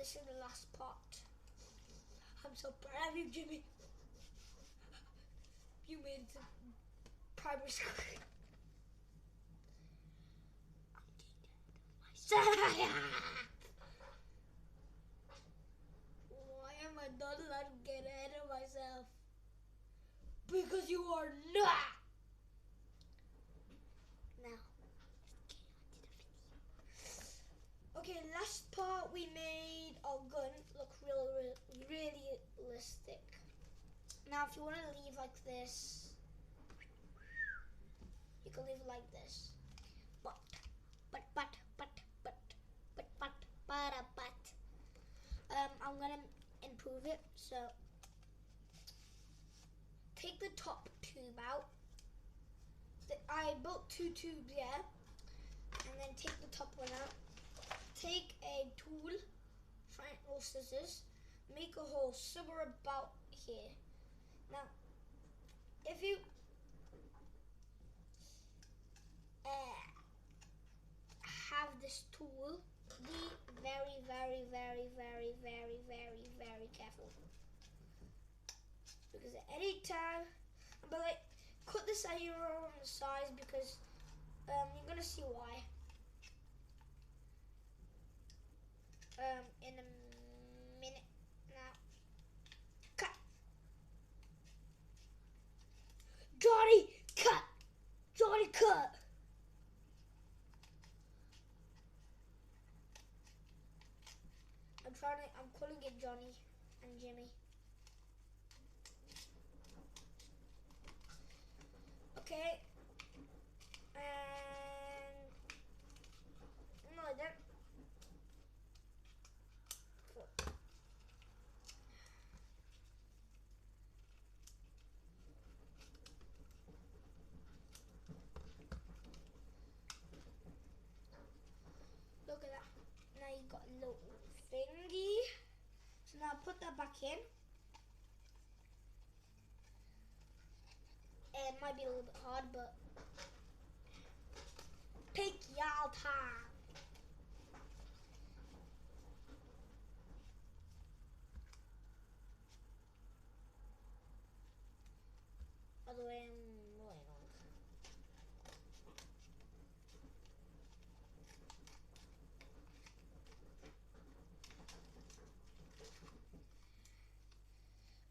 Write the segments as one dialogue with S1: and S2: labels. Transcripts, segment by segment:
S1: this is the last part. I'm so proud of you, Jimmy. You made it to primary school. Why am I not allowed to get ahead of myself? Because you are not. Now, okay, last part we made our gun look really realistic. Now, if you want to leave like this, you can leave it like this. But. I'm gonna improve it. So, take the top tube out. I built 2 tubes, yeah, and then take the top one out. Take a tool, or scissors, make a hole somewhere about here. Now, if you have this tool, be very careful, because at any time, but like, cut this area on the sides because you're gonna see why in a minute. Now, cut. Johnny, cut. Johnny, cut. I'm calling it Johnny and Jimmy. Okay. And no, I don't. Look at that. Now you got a little thingy. So now put that back in. It might be a little bit hard, but take y'all time. By the way, I'm rolling on.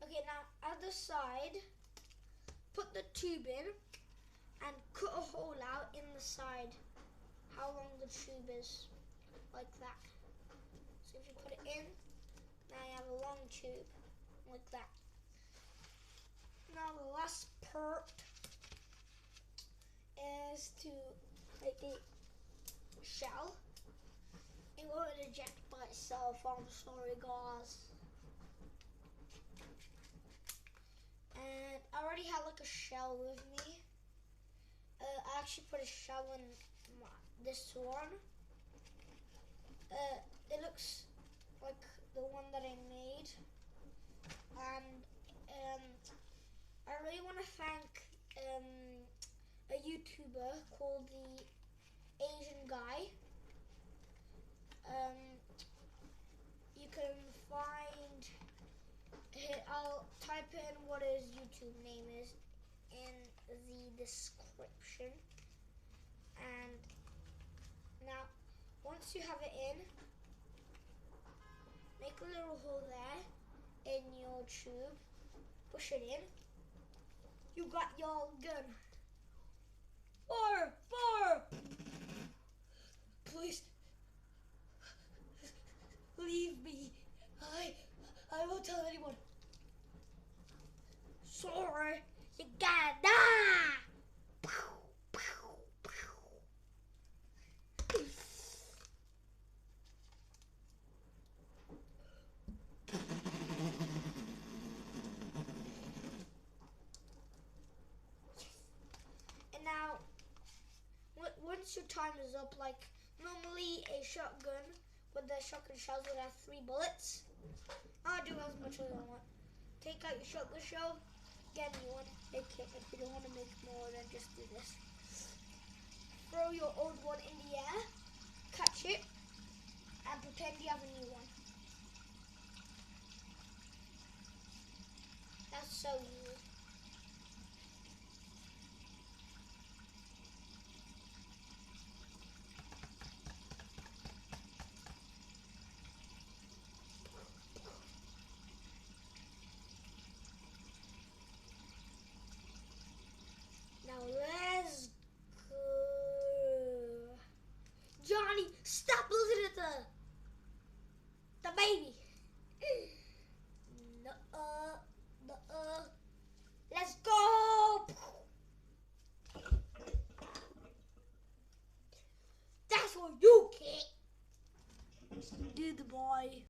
S1: Okay, now other side, put the tube in and cut a hole out in the side, how long the tube is, like that. So if you put it in, now you have a long tube, like that. Now the last part is to make the shell. It won't eject by itself, I'm sorry guys. And I already had like a shell with me. I actually put a shell in this one. It looks like the one that I made. And I really want to thank a YouTuber called the Asian Guy. You can find, I'll type in what his YouTube name is in the description. And now, once you have it in, make a little hole there in your tube, push it in. You got your gun. Fire! Please, leave me. I won't tell anyone. Sorry, you gotta die. And now, once your time is up, like normally a shotgun with the shotgun shells would have 3 bullets. I'll do as much as I want. Take out your shotgun shell, get a new one, make it. If you don't want to make more, then just do this. Throw your old one in the air, catch it, and pretend you have a new one. That's so